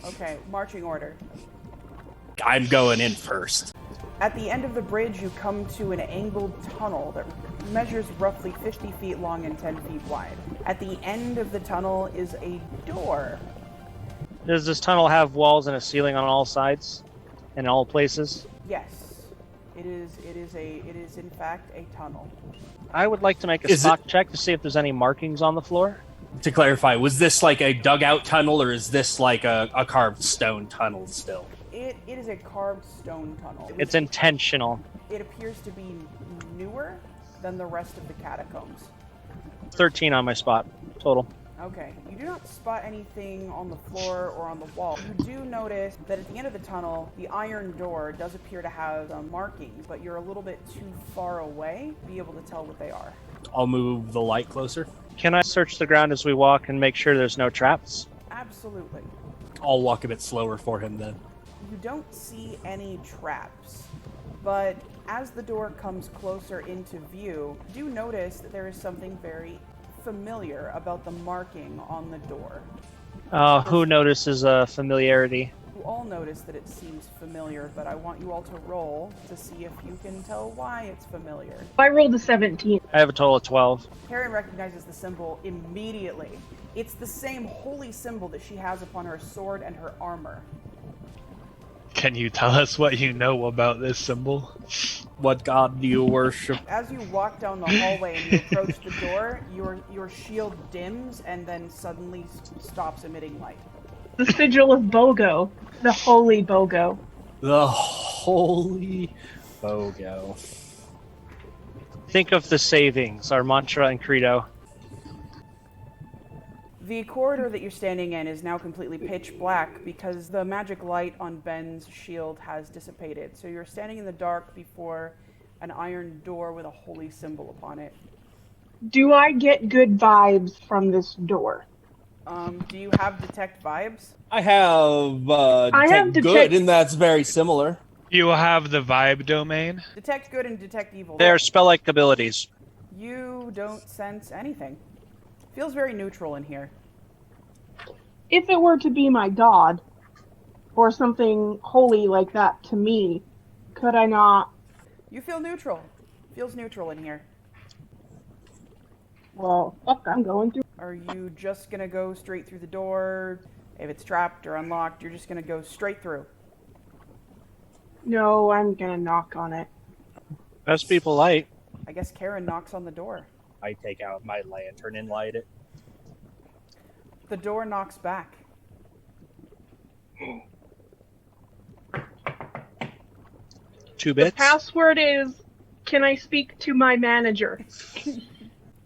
Okay, marching order. I'm going in first. At the end of the bridge, you come to an angled tunnel that measures roughly 50 feet long and 10 feet wide. At the end of the tunnel is a door. Does this tunnel have walls and a ceiling on all sides? In all places? Yes, it is in fact a tunnel. I would like to make a spot check to see if there's any markings on the floor. To clarify, was this like a dugout tunnel, or is this like a carved stone tunnel still? It is a carved stone tunnel. It's intentional. It appears to be newer than the rest of the catacombs. 13 on my spot, total. Okay, you do not spot anything on the floor or on the wall. You do notice that at the end of the tunnel, the iron door does appear to have some markings, but you're a little bit too far away to be able to tell what they are. I'll move the light closer. Can I search the ground as we walk and make sure there's no traps? Absolutely. I'll walk a bit slower for him then. You don't see any traps, but as the door comes closer into view, you do notice that there is something very familiar about the marking on the door. Who notices familiarity? You all notice that it seems familiar, but I want you all to roll to see if you can tell why it's familiar. I rolled a 17. I have a total of 12. Karen recognizes the symbol immediately. It's the same holy symbol that she has upon her sword and her armor. Can you tell us what you know about this symbol? What god do you worship? As you walk down the hallway and you approach the door, your shield dims and then suddenly stops emitting light. The sigil of Bogo. The holy Bogo. The holy Bogo. Think of the savings, our mantra and credo. The corridor that you're standing in is now completely pitch black because the magic light on Ben's shield has dissipated. So you're standing in the dark before an iron door with a holy symbol upon it. Do I get good vibes from this door? Do you have detect vibes? I have detect good, and that's very similar. You have the vibe domain. Detect good and detect evil. They are spell-like abilities. You don't sense anything. Feels very neutral in here. If it were to be my god, or something holy like that to me, could I not? You feel neutral. Feels neutral in here. Well, fuck, I'm going through. Are you just gonna go straight through the door? If it's trapped or unlocked, you're just gonna go straight through. No, I'm gonna knock on it. Best people light. I guess Karen knocks on the door. I take out my lantern and light it. The door knocks back. 2 bits. The password is, can I speak to my manager?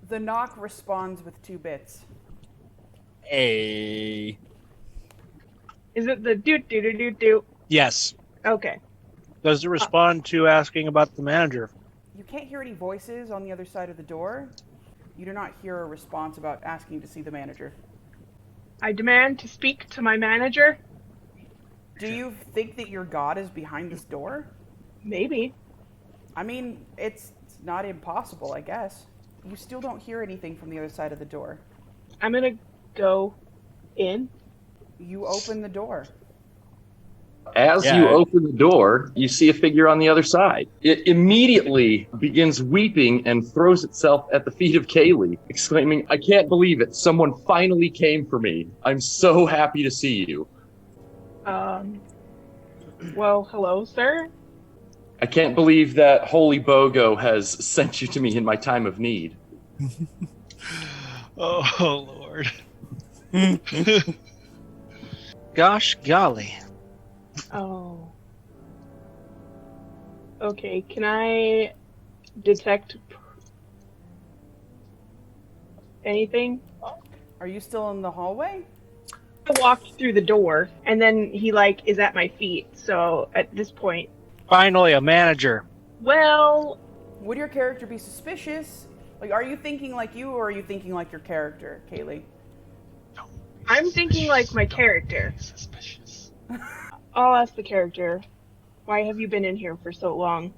The knock responds with 2 bits. Hey. Is it the do? Yes. Okay. Does it respond to asking about the manager? You can't hear any voices on the other side of the door. You do not hear a response about asking to see the manager. I demand to speak to my manager. Do you think that your god is behind this door? Maybe. I mean, it's not impossible, I guess. You still don't hear anything from the other side of the door. I'm gonna go in. You open the door. As you open the door, you see a figure on the other side. It immediately begins weeping and throws itself at the feet of Kaley, exclaiming, "I can't believe it. Someone finally came for me. I'm so happy to see you." Well, hello, sir. I can't believe that Holy Bogo has sent you to me in my time of need. Oh, Lord. Gosh golly. Oh. Okay, can I detect anything? Are you still in the hallway? I walked through the door, and then he, is at my feet, so at this point... Finally, a manager. Well... Would your character be suspicious? Are you thinking like you, or are you thinking like your character, Kaley? I'm thinking like my character. Suspicious. I'll ask the character, why have you been in here for so long?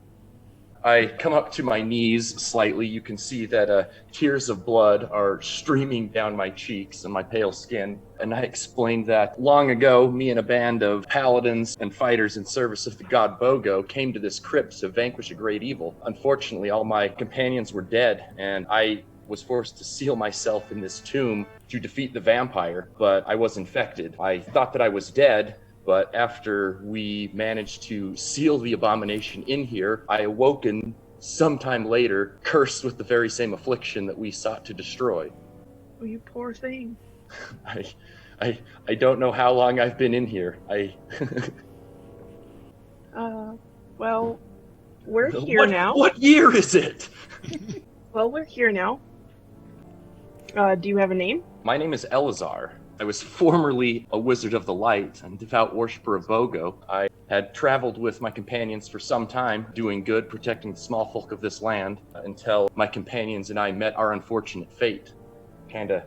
I come up to my knees slightly. You can see that tears of blood are streaming down my cheeks and my pale skin. And I explained that long ago, me and a band of paladins and fighters in service of the god Bogo came to this crypt to vanquish a great evil. Unfortunately, all my companions were dead, and I was forced to seal myself in this tomb to defeat the vampire, but I was infected. I thought that I was dead, but after we managed to seal the abomination in here, I awoken sometime later, cursed with the very same affliction that we sought to destroy. Oh, you poor thing. I don't know how long I've been in here. Well, we're here now. What year is it? Well, we're here now. Do you have a name? My name is Alhazard. I was formerly a wizard of the light and devout worshiper of Bogo. I had traveled with my companions for some time, doing good, protecting the small folk of this land, until my companions and I met our unfortunate fate. Kind of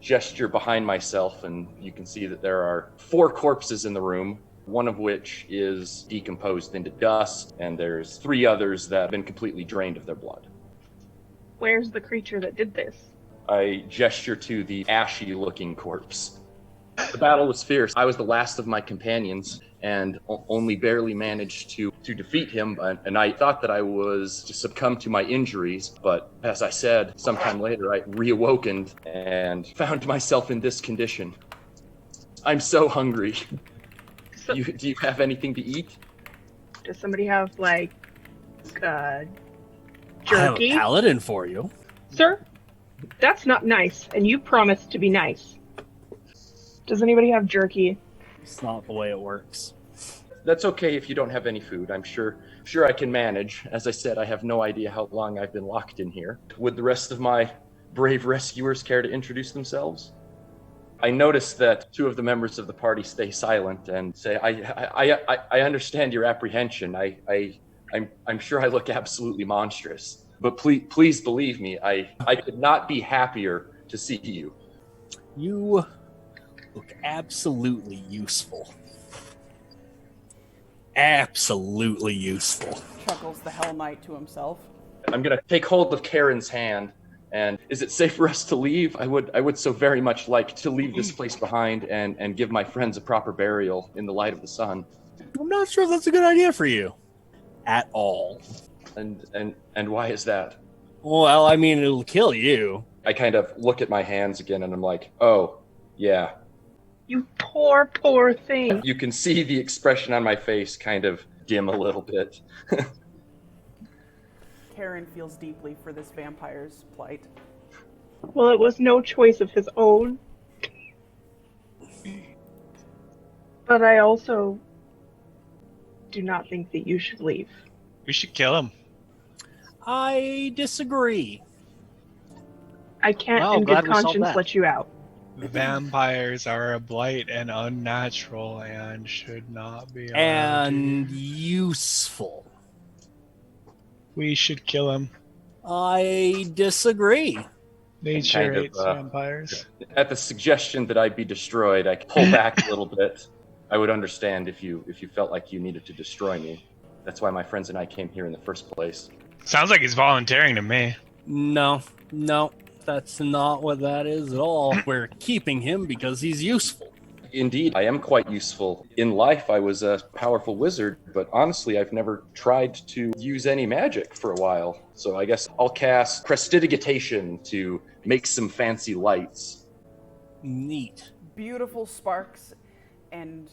gesture behind myself, and you can see that there are 4 corpses in the room, one of which is decomposed into dust, and there's 3 others that have been completely drained of their blood. Where's the creature that did this? I gesture to the ashy-looking corpse. The battle was fierce. I was the last of my companions and only barely managed to defeat him, and I thought that I was to succumb to my injuries, but as I said, sometime later I reawokened and found myself in this condition. I'm so hungry. So, Do you have anything to eat? does somebody have, like, I have a jerky? paladin for you. Sir, that's not nice, and you promised to be nice. Does anybody have jerky? It's not the way it works. That's okay if you don't have any food. I'm sure I can manage. As I said, I have no idea how long I've been locked in here. Would the rest of my brave rescuers care to introduce themselves? I notice that 2 of the members of the party stay silent and say, I understand your apprehension. I'm sure I look absolutely monstrous. But please believe me, I could not be happier to see you. You look absolutely useful. Absolutely useful. Chuckles the Hell Knight to himself. I'm going to take hold of Karen's hand. And is it safe for us to leave? I would so very much like to leave this place behind and give my friends a proper burial in the light of the sun. I'm not sure if that's a good idea for you. At all. And why is that? Well, I mean, it'll kill you. I kind of look at my hands again and I'm like, oh, yeah. You poor, poor thing. You can see the expression on my face kind of dim a little bit. Karen feels deeply for this vampire's plight. Well, it was no choice of his own. But I also do not think that you should leave. We should kill him. I disagree. I can't Well, in glad good we solved conscience that. let you out. Vampires are a blight and unnatural and should not be allowed And to. useful. We should kill him. I disagree. Nature kind of, hates vampires. At the suggestion that I be destroyed, I pull back a little bit. I would understand if you felt like you needed to destroy me. That's why my friends and I came here in the first place. Sounds like he's volunteering to me. No, that's not what that is at all. We're keeping him because he's useful. Indeed, I am quite useful. In life, I was a powerful wizard, but honestly, I've never tried to use any magic for a while. So I guess I'll cast Prestidigitation to make some fancy lights. Neat. Beautiful sparks and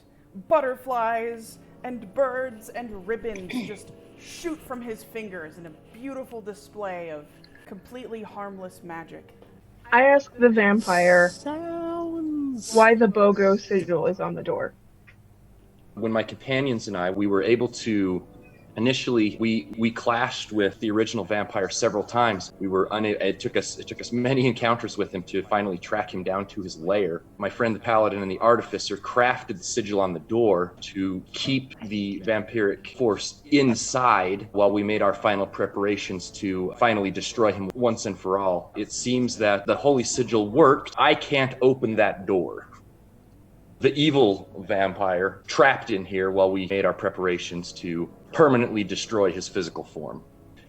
butterflies and birds and ribbons just shoot from his fingers in a beautiful display of completely harmless magic. I ask the vampire Sounds... why the BOGO sigil is on the door. When my companions and I, we were able to initially we clashed with the original vampire several times. We were it took us many encounters with him to finally track him down to his lair. My friend the paladin and the artificer crafted the sigil on the door to keep the vampiric force inside while we made our final preparations to finally destroy him once and for all. It seems that the holy sigil worked. I can't open that door. The evil vampire trapped in here while we made our preparations to permanently destroy his physical form.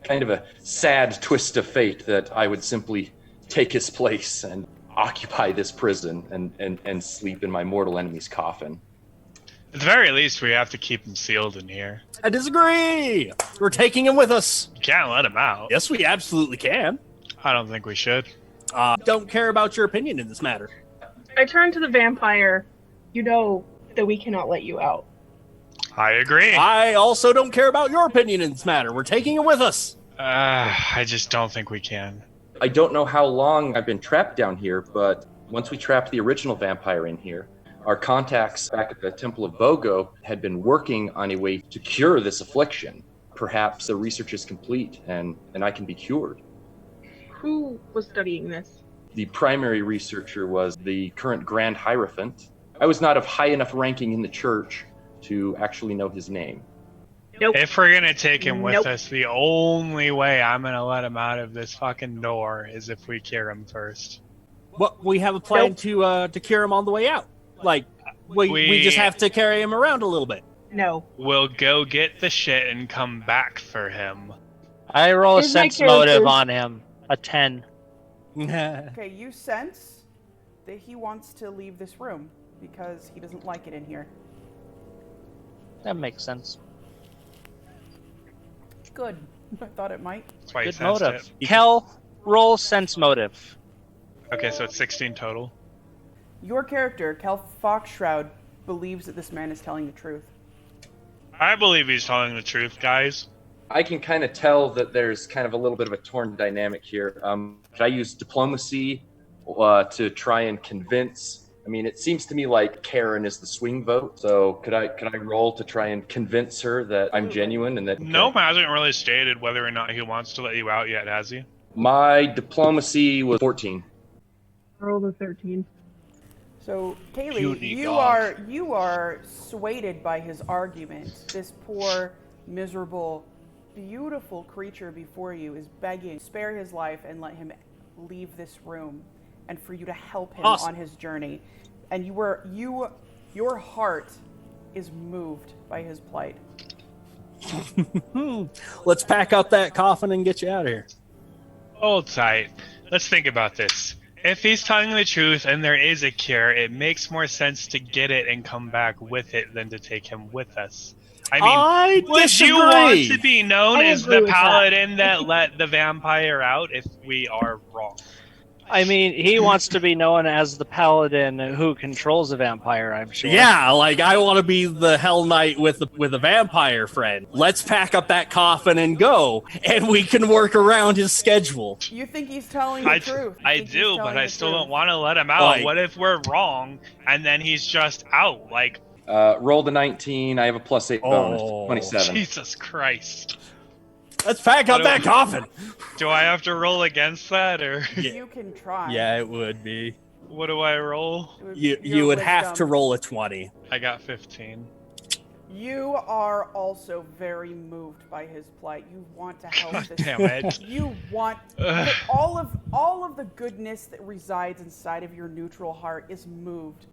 kind of a sad twist of fate that I would simply take his place and occupy this prison and sleep in my mortal enemy's coffin. At the very least, we have to keep him sealed in here. I disagree. We're taking him with us. You can't let him out. Yes, we absolutely can. I don't think we should. Don't care about your opinion in this matter. I turn to the vampire. You know that we cannot let you out. I agree. I also don't care about your opinion in this matter. We're taking him with us. I just don't think we can. I don't know how long I've been trapped down here, but once we trapped the original vampire in here, our contacts back at the Temple of Bogo had been working on a way to cure this affliction. Perhaps the research is complete and I can be cured. Who was studying this? The primary researcher was the current Grand Hierophant. I was not of high enough ranking in the church to actually know his name. Nope. If we're gonna take him with Nope. us, the only way I'm gonna let him out of this fucking door is if we cure him first. Well, we have a plan Nope. to cure him on the way out. Like, we just have to carry him around a little bit. No. We'll go get the shit and come back for him. I roll a Here's my sense motive character. on him. A 10. Okay, you sense that he wants to leave this room because he doesn't like it in here. That makes sense. Good. I thought it might. That's why he Good sensed motive. it. Kell, roll sense motive. Okay, so it's 16 total. Your character, Kell Foxshroud, believes that this man is telling the truth. I believe he's telling the truth, guys. I can kind of tell that there's kind of a little bit of a torn dynamic here. Could I use diplomacy to try and convince? I mean, it seems to me like Karen is the swing vote. So could I roll to try and convince her that I'm genuine and that Gnome hasn't really stated whether or not he wants to let you out yet, has he? my diplomacy was 14. I rolled a 13. So, Kaley, Puny you dog. are swayed by his argument. This poor, miserable, beautiful creature before you is begging, spare his life and let him leave this room, and for you to help him Awesome. on his journey. And your heart is moved by his plight. Let's pack up that coffin and get you out of here. Hold tight. Let's think about this. If he's telling the truth and there is a cure, it makes more sense to get it and come back with it than to take him with us. I mean, would disagree. you want to be known I as agree the with that. paladin that let the vampire out if we are wrong? I mean, he wants to be known as the paladin who controls a vampire, I'm sure. Yeah, like I want to be the Hell Knight with a vampire friend. Let's pack up that coffin and go, and we can work around his schedule. You think he's telling the truth. You I think he's do, telling but I the still truth. don't want to let him out. Like- What if we're wrong and then he's just out? Like, Rolled a 19. I have a +8 bonus. Oh, 27. Jesus Christ. Let's pack up that coffin. Do I have to roll against that, or You can try. Yeah, it would be. what do I roll? It would be You your would have to wisdom. roll a 20. I got 15. You are also very moved by his plight. You want to help God this. damn it. You want Ugh. all of the goodness that resides inside of your neutral heart is moved.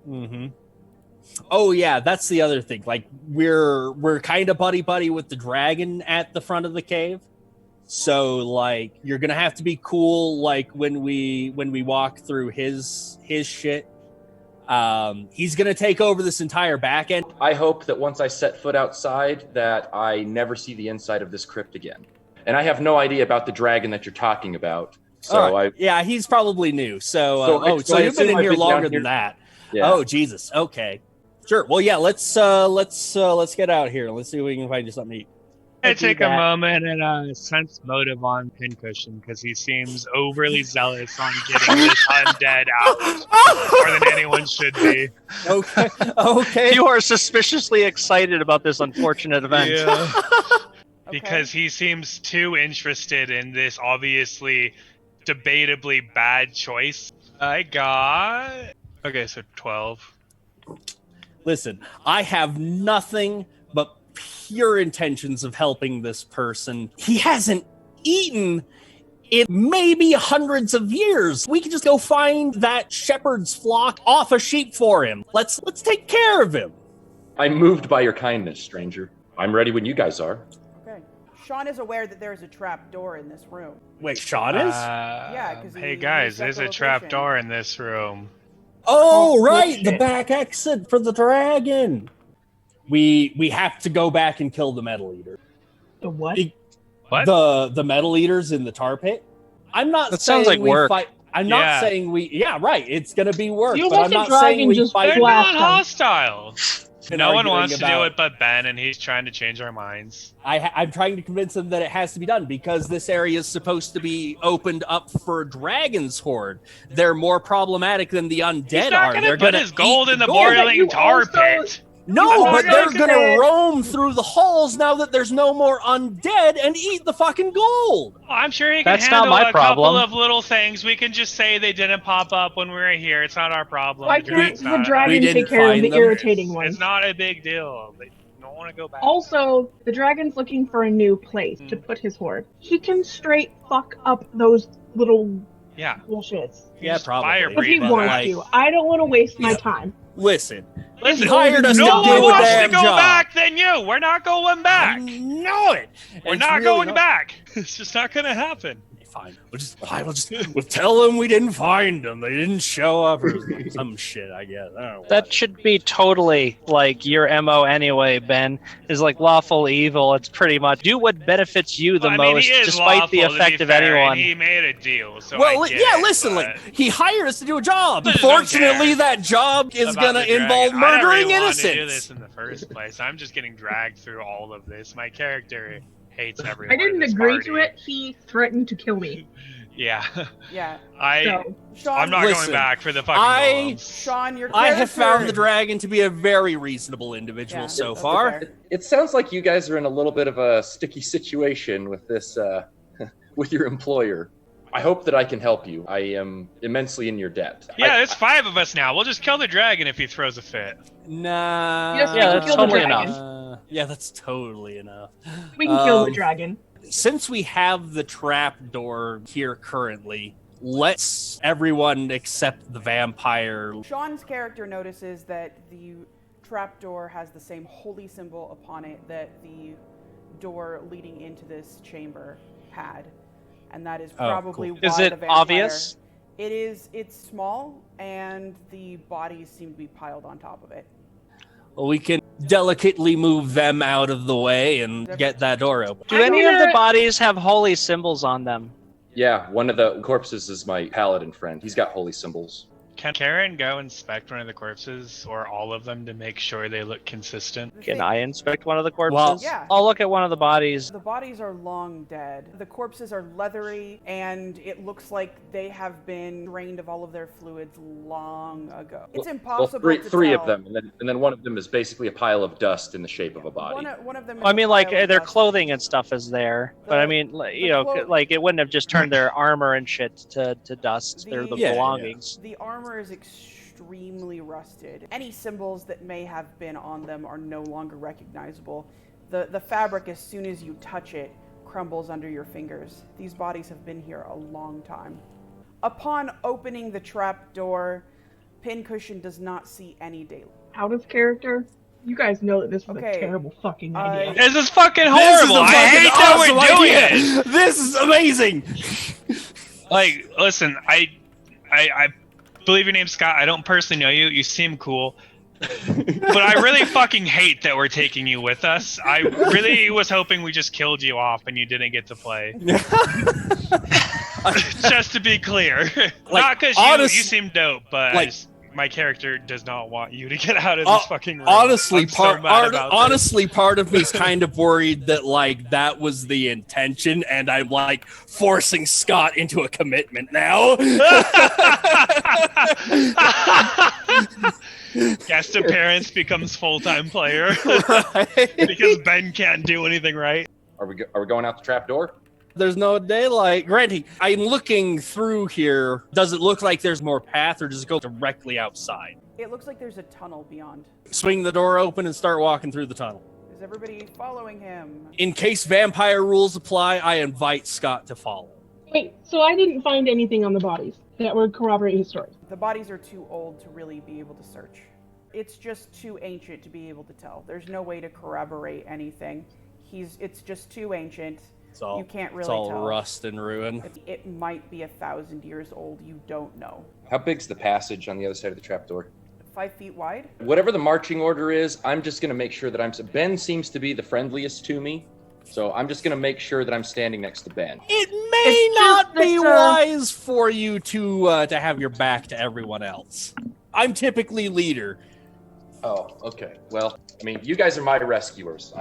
Mm-hmm. Oh yeah, that's the other thing. Like we're kind of buddy with the dragon at the front of the cave. So like you're gonna have to be cool. Like when we walk through his shit, he's gonna take over this entire back end. I hope that once I set foot outside that I never see the inside of this crypt again. And I have no idea about the dragon that you're talking about. So All right. Yeah, he's probably new. So I so you've been assume in I've here been down longer here- than that. yeah. Oh Jesus. Okay. Sure. Well, yeah. Let's get out of here. Let's see if we can find you something to eat. I do take a that. moment and sense motive on Pincushion because he seems overly zealous on getting this undead out more than anyone should be. Okay. Okay. You are suspiciously excited about this unfortunate event. Yeah. Okay? Because he seems too interested in this obviously debatably bad choice. I got... Okay, so 12. Listen, I have nothing but pure intentions of helping this person. He hasn't eaten in maybe hundreds of years. We can just go find that shepherd's flock off a sheep for him. Let's take care of him. I'm moved by your kindness, stranger. I'm ready when you guys are. Okay. Sean is aware that there is a trap door in this room. Wait, Sean is? Yeah, 'cause hey he guys, set there's the a trap location. door in this room. Oh, Oh, right, the shit. back exit for the dragon. We have to go back and kill the metal eater. The what? Be- What? The metal eaters in the tar pit. I'm not That saying sounds like we work. fight. I'm not saying we. Yeah, right. It's gonna be work, You but let I'm the not saying dragon we just fight. They're blast not them. hostile. and No one arguing wants to do about- it but Ben, and he's trying to change our minds. I'm trying to convince them that it has to be done because this area is supposed to be opened up for dragon's horde. They're more problematic than the undead He's not are. gonna They're put gonna his gold eat in the gold. But you boiling tar also- pit. No, Oh, but you're they're gonna- gonna roam through the halls now that there's no more undead and eat the fucking gold. Well, I'm sure he can That's not handle my a couple problem. of little things. We can just say they didn't pop up when we were here. It's not our problem. Why The can't dragon's the not- dragon We didn't take care of find the them. irritating ones? It's not a big deal. They don't want to go back. Also, the dragon's looking for a new place to put his horde. He can straight fuck up those little Yeah. bullshits. Yeah, Just probably. fire If breathe, he but, wants like- to. I don't want to waste my Yeah. time. Listen, Listen, he hired us no to one do a wants to damn go job. back than you. We're not going back. I know it. We're It's not really going not- back. It's just not going to happen. Fine. We'll tell them we didn't find them. They didn't show up or some shit, I guess. I don't know. That should be totally like your MO anyway, Ben. Is like lawful evil. It's pretty much do what benefits you the Well, I mean, most, he is despite the lawful, to be effect of fair, and anyone. He made a deal, so Well, I get yeah, it, listen, but- like, he hired us to do a job. I just don't Unfortunately, care that job is about going the to dragon. involve I never murdering even wanted to do this innocents. in the first place. I'm just getting dragged through all of this. My character hates everyone. I didn't in this agree party. to it. He threatened to kill me. Yeah, Yeah. So, Sean, I'm not Listen, going back for the fucking I- golems. Sean, your I character... have found the dragon to be a very reasonable individual Yeah, so that's far. fair. It sounds like you guys are in a little bit of a sticky situation with this, with your employer. I hope that I can help you. I am immensely in your debt. Yeah, I- there's 5 of us now. We'll just kill the dragon if he throws a fit. Nah. Yes, we Yeah, can that's kill the totally dragon. enough. Yeah, that's totally enough. We can kill the Um, dragon. Since we have the trap door here currently, let's everyone except the vampire. Sean's character notices that the trapdoor has the same holy symbol upon it that the door leading into this chamber had. And that is probably cool. why Is it the vampire... obvious? It is. It's small, and the bodies seem to be piled on top of it. Well, we can delicately move them out of the way and get that door open. Do I'm any of the gonna- bodies have holy symbols on them? Yeah, one of the corpses is my paladin friend. He's got holy symbols. Can Karen go inspect one of the corpses or all of them to make sure they look consistent? The Can thing- I inspect one of the corpses? Well- Yeah. I'll look at one of the bodies. The bodies are long dead. The corpses are leathery, and it looks like they have been drained of all of their fluids long ago. It's impossible Well, to three tell. of them, and then one of them is basically a pile of dust in the shape of a body. One of them. Is I mean, a like pile of their dust. clothing and stuff is there, but I mean, you know, like it wouldn't have just turned their armor and shit to dust. They're the Yeah, yeah. belongings. The armor is extremely rusted. Any symbols that may have been on them are no longer recognizable. The fabric, as soon as you touch it, crumbles under your fingers. These bodies have been here a long time. Upon opening the trap door, Pincushion does not see any daylight. Out of character. You guys know that this was Okay. a terrible fucking idea. This is fucking This horrible. is a I fucking hate that awesome we're doing idea. it. This is amazing. Like, listen, I believe your name's Scott. I don't personally know you. You seem cool. But I really fucking hate that we're taking you with us. I really was hoping we just killed you off and you didn't get to play. Just to be clear. Not because you seem dope, but like- my character does not want you to get out of this fucking room. Honestly, I'm so mad about this. honestly, part of me's kind of worried that like that was the intention, and I'm like forcing Scott into a commitment now. Guest appearance becomes full-time player Right? because Ben can't do anything right. Are we going out the trap door? There's no daylight. Granted, I'm looking through here. Does it look like there's more path, or does it go directly outside? It looks like there's a tunnel beyond. Swing the door open and start walking through the tunnel. Is everybody following him? In case vampire rules apply, I invite Scott to follow. Wait, so I didn't find anything on the bodies that would corroborate his story. The bodies are too old to really be able to search. It's just too ancient to be able to tell. There's no way to corroborate anything. It's just too ancient. You can't really it's all tell. rust and ruin. It might be 1,000 years old. You don't know. How big's the passage on the other side of the trapdoor? 5 feet wide. Whatever the marching order is, I'm just going to make sure that Ben seems to be the friendliest to me. So I'm just going to make sure that I'm standing next to Ben. It may not be wise for you to have your back to everyone else. I'm typically leader. Oh, okay. Well, I mean, you guys are my rescuers.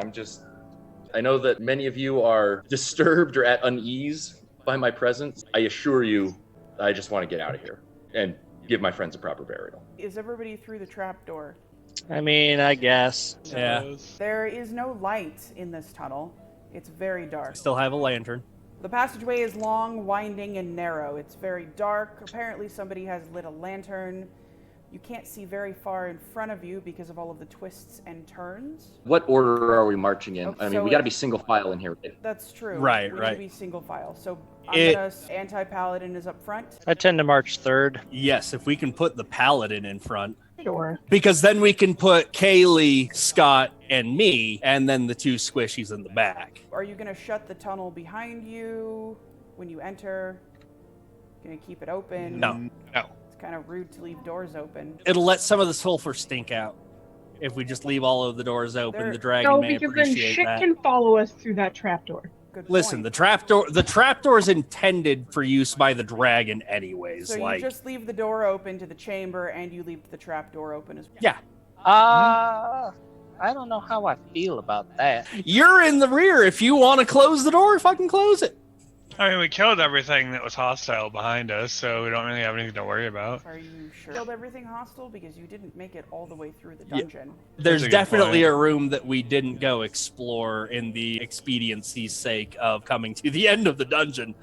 I know that many of you are disturbed or at unease by my presence. I assure you, I just want to get out of here and give my friends a proper burial. Is everybody through the trapdoor? I mean, I guess. Yeah. There is no light in this tunnel. It's very dark. Still have a lantern. The passageway is long, winding, and narrow. It's very dark. Apparently somebody has lit a lantern. You can't see very far in front of you because of all of the twists and turns. What order are we marching in? Okay, I mean, so we got to be single file in here. That's true. Right, we right. need to be single file. So anti-paladin is up front. I tend to march third. Yes, if we can put the paladin in front. Sure. Because then we can put Kaley, Scott, and me, and then the two squishies in the back. Are you going to shut the tunnel behind you when you enter? Going to keep it open? No. It's kind of rude to leave doors open. It'll let some of the sulfur stink out. If we just leave all of the doors open, the dragon No, may because then appreciate shit that. can follow us through that trapdoor. Good Listen, point. the trapdoor is intended for use by the dragon anyways. So you just leave the door open to the chamber, and you leave the trap door open as well. Yeah. I don't know how I feel about that. You're in the rear. If you want to close the door, fucking close it. I mean, we killed everything that was hostile behind us, so we don't really have anything to worry about. Are you sure? Killed everything hostile because you didn't make it all the way through the dungeon. There's That's a good definitely point. a room that we didn't go explore in the expediency's sake of coming to the end of the dungeon.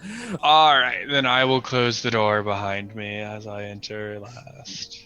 All right, then I will close the door behind me as I enter last.